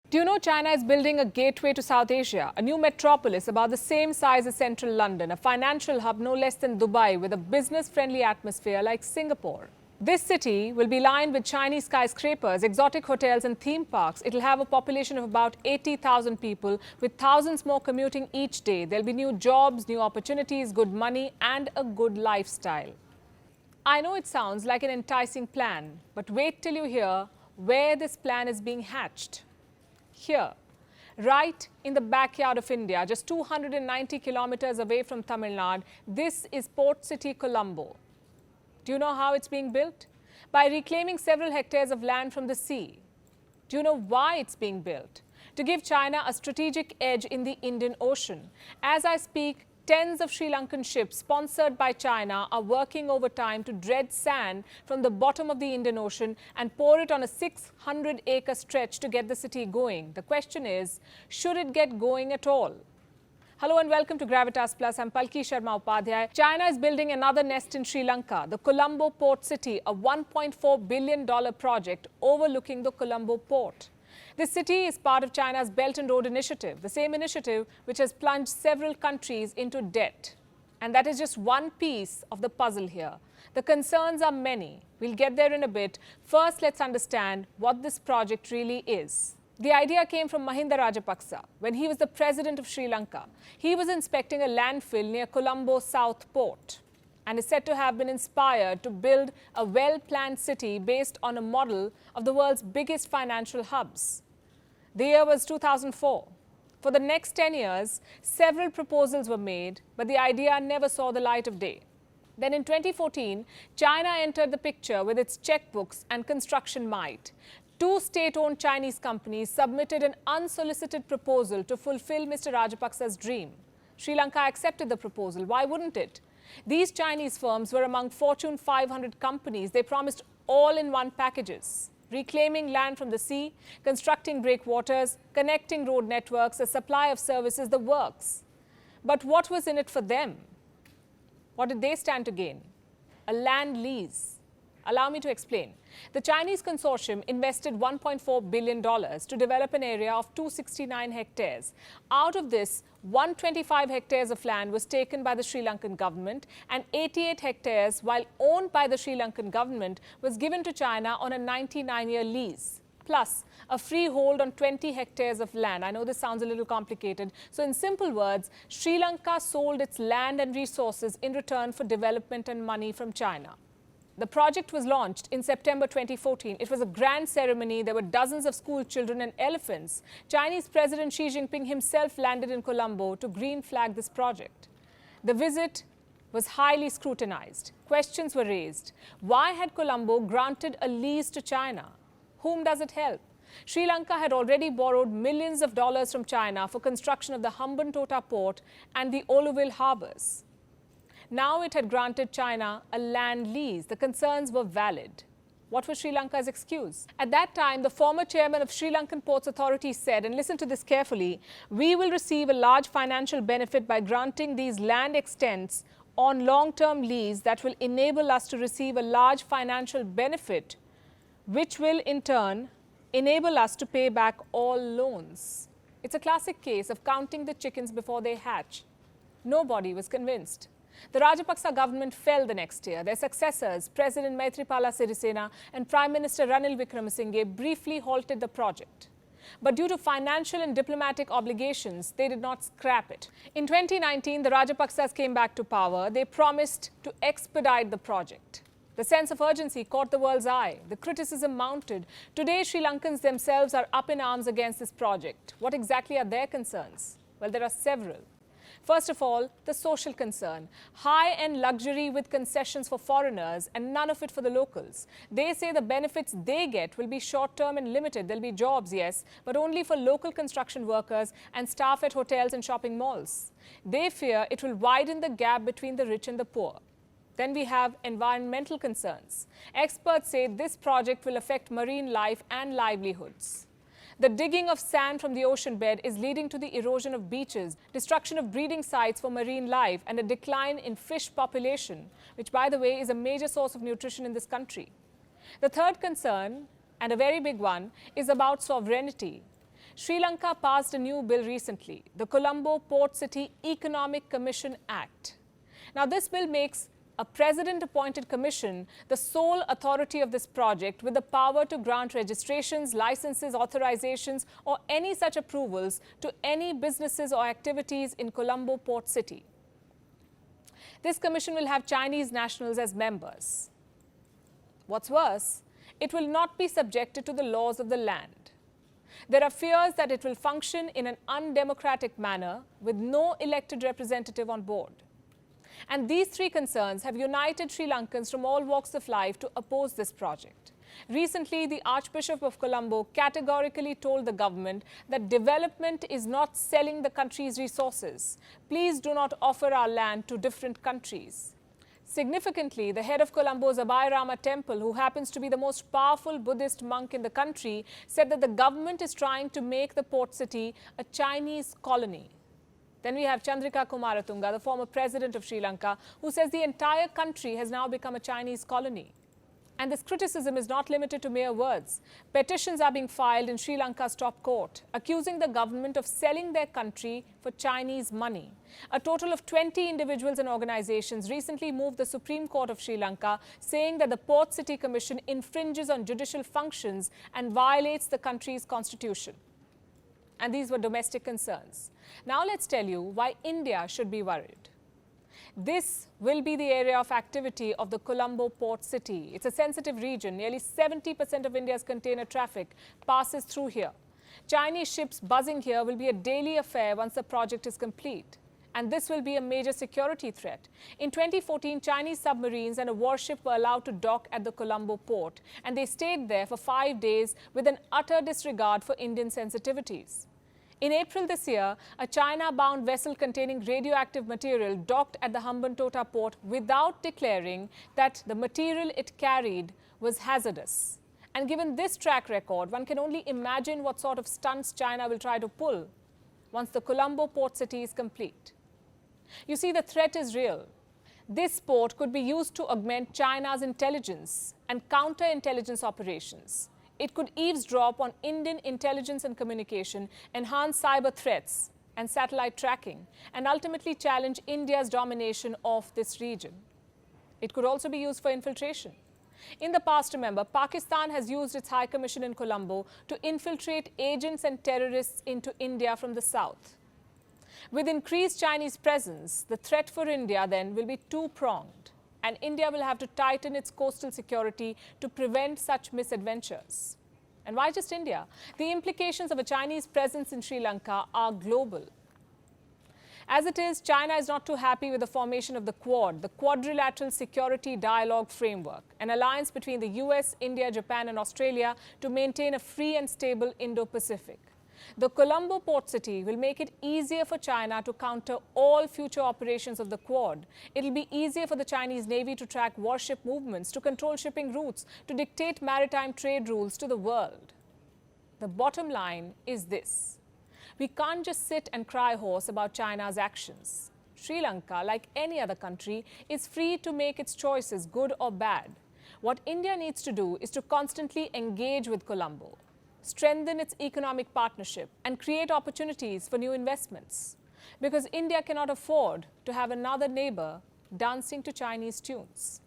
Do you know China is building a gateway to South Asia, a new metropolis about the same size as central London, a financial hub no less than Dubai with a business-friendly atmosphere like Singapore. This city will be lined with Chinese skyscrapers, exotic hotels and theme parks. It'll have a population of about 80,000 people with thousands more commuting each day. There'll be new jobs, new opportunities, good money and a good lifestyle. I know it sounds like an enticing plan, but wait till you hear where this plan is being hatched. Here, right in the backyard of India, just 290 kilometers away from Tamil Nadu, this is Port City, Colombo. Do you know how it's being built? By reclaiming several hectares of land from the sea. Do you know why it's being built? To give China a strategic edge in the Indian Ocean. As I speak, tens of Sri Lankan ships sponsored by China are working overtime to dredge sand from the bottom of the Indian Ocean and pour it on a 600-acre stretch to get the city going. The question is, should it get going at all? Hello and welcome to Gravitas Plus. I'm Palki Sharma Upadhyay. China is building another nest in Sri Lanka, the Colombo Port City, a $1.4 billion project overlooking the Colombo port. This city is part of China's Belt and Road Initiative, the same initiative which has plunged several countries into debt. And that is just one piece of the puzzle here. The concerns are many. We'll get there in a bit. First, let's understand what this project really is. The idea came from Mahinda Rajapaksa when he was the president of Sri Lanka. He was inspecting a landfill near Colombo South Port and is said to have been inspired to build a well-planned city based on a model of the world's biggest financial hubs. The year was 2004. For the next 10 years, several proposals were made, but the idea never saw the light of day. Then in 2014, China entered the picture with its checkbooks and construction might. Two state-owned Chinese companies submitted an unsolicited proposal to fulfill Mr. Rajapaksa's dream. Sri Lanka accepted the proposal. Why wouldn't it? These Chinese firms were among Fortune 500 companies. They promised all-in-one packages. Reclaiming land from the sea, constructing breakwaters, connecting road networks, a supply of services, the works. But what was in it for them? What did they stand to gain? A land lease. Allow me to explain. The Chinese consortium invested $1.4 billion to develop an area of 269 hectares. Out of this, 125 hectares of land was taken by the Sri Lankan government and 88 hectares, while owned by the Sri Lankan government, was given to China on a 99-year lease. Plus, a freehold on 20 hectares of land. I know this sounds a little complicated. So in simple words, Sri Lanka sold its land and resources in return for development and money from China. The project was launched in September 2014. It was a grand ceremony. There were dozens of school children and elephants. Chinese President Xi Jinping himself landed in Colombo to green flag this project. The visit was highly scrutinized. Questions were raised. Why had Colombo granted a lease to China? Whom does it help? Sri Lanka had already borrowed millions of dollars from China for construction of the Hambantota port and the Oluville harbors. Now it had granted China a land lease. The concerns were valid. What was Sri Lanka's excuse? At that time, the former chairman of Sri Lankan Ports Authority said, and listen to this carefully, we will receive a large financial benefit by granting these land extents on long-term lease that will enable us to receive a large financial benefit, which will in turn enable us to pay back all loans. It's a classic case of counting the chickens before they hatch. Nobody was convinced. The Rajapaksa government fell the next year. Their successors, President Maithripala Sirisena and Prime Minister Ranil Wickremesinghe, briefly halted the project. But due to financial and diplomatic obligations, they did not scrap it. In 2019, the Rajapaksas came back to power. They promised to expedite the project. The sense of urgency caught the world's eye. The criticism mounted. Today, Sri Lankans themselves are up in arms against this project. What exactly are their concerns? Well, there are several. First of all, the social concern. High-end luxury with concessions for foreigners and none of it for the locals. They say the benefits they get will be short-term and limited. There'll be jobs, yes, but only for local construction workers and staff at hotels and shopping malls. They fear it will widen the gap between the rich and the poor. Then we have environmental concerns. Experts say this project will affect marine life and livelihoods. The digging of sand from the ocean bed is leading to the erosion of beaches, destruction of breeding sites for marine life, and a decline in fish population, which, by the way, is a major source of nutrition in this country. The third concern, and a very big one, is about sovereignty. Sri Lanka passed a new bill recently, the Colombo Port City Economic Commission Act. Now, this bill makes a president-appointed commission the sole authority of this project, with the power to grant registrations, licenses, authorizations, or any such approvals to any businesses or activities in Colombo Port City. This commission will have Chinese nationals as members. What's worse, it will not be subjected to the laws of the land. There are fears that it will function in an undemocratic manner with no elected representative on board. And these three concerns have united Sri Lankans from all walks of life to oppose this project. Recently, the Archbishop of Colombo categorically told the government that development is not selling the country's resources. Please do not offer our land to different countries. Significantly, the head of Colombo's Abhay Rama temple, who happens to be the most powerful Buddhist monk in the country, said that the government is trying to make the port city a Chinese colony. Then we have Chandrika Kumaratunga, the former president of Sri Lanka, who says the entire country has now become a Chinese colony. And this criticism is not limited to mere words. Petitions are being filed in Sri Lanka's top court, accusing the government of selling their country for Chinese money. A total of 20 individuals and organizations recently moved the Supreme Court of Sri Lanka, saying that the Port City Commission infringes on judicial functions and violates the country's constitution. And these were domestic concerns. Now let's tell you why India should be worried. This will be the area of activity of the Colombo Port City. It's a sensitive region. Nearly 70% of India's container traffic passes through here. Chinese ships buzzing here will be a daily affair once the project is complete. And this will be a major security threat. In 2014, Chinese submarines and a warship were allowed to dock at the Colombo port, and they stayed there for 5 days with an utter disregard for Indian sensitivities. In April this year, a China-bound vessel containing radioactive material docked at the Hambantota port without declaring that the material it carried was hazardous. And given this track record, one can only imagine what sort of stunts China will try to pull once the Colombo port city is complete. You see, the threat is real. This port could be used to augment China's intelligence and counter-intelligence operations. It could eavesdrop on Indian intelligence and communication, enhance cyber threats and satellite tracking, and ultimately challenge India's domination of this region. It could also be used for infiltration. In the past, remember, Pakistan has used its High Commission in Colombo to infiltrate agents and terrorists into India from the south. With increased Chinese presence, the threat for India then will be two-pronged, and India will have to tighten its coastal security to prevent such misadventures. And why just India? The implications of a Chinese presence in Sri Lanka are global. As it is, China is not too happy with the formation of the Quad, the Quadrilateral Security Dialogue Framework, an alliance between the US, India, Japan and Australia to maintain a free and stable Indo-Pacific. The Colombo Port City will make it easier for China to counter all future operations of the Quad. It will be easier for the Chinese Navy to track warship movements, to control shipping routes, to dictate maritime trade rules to the world. The bottom line is this: we can't just sit and cry horse about China's actions. Sri Lanka, like any other country, is free to make its choices, good or bad. What India needs to do is to constantly engage with Colombo, strengthen its economic partnership, and create opportunities for new investments. Because India cannot afford to have another neighbor dancing to Chinese tunes.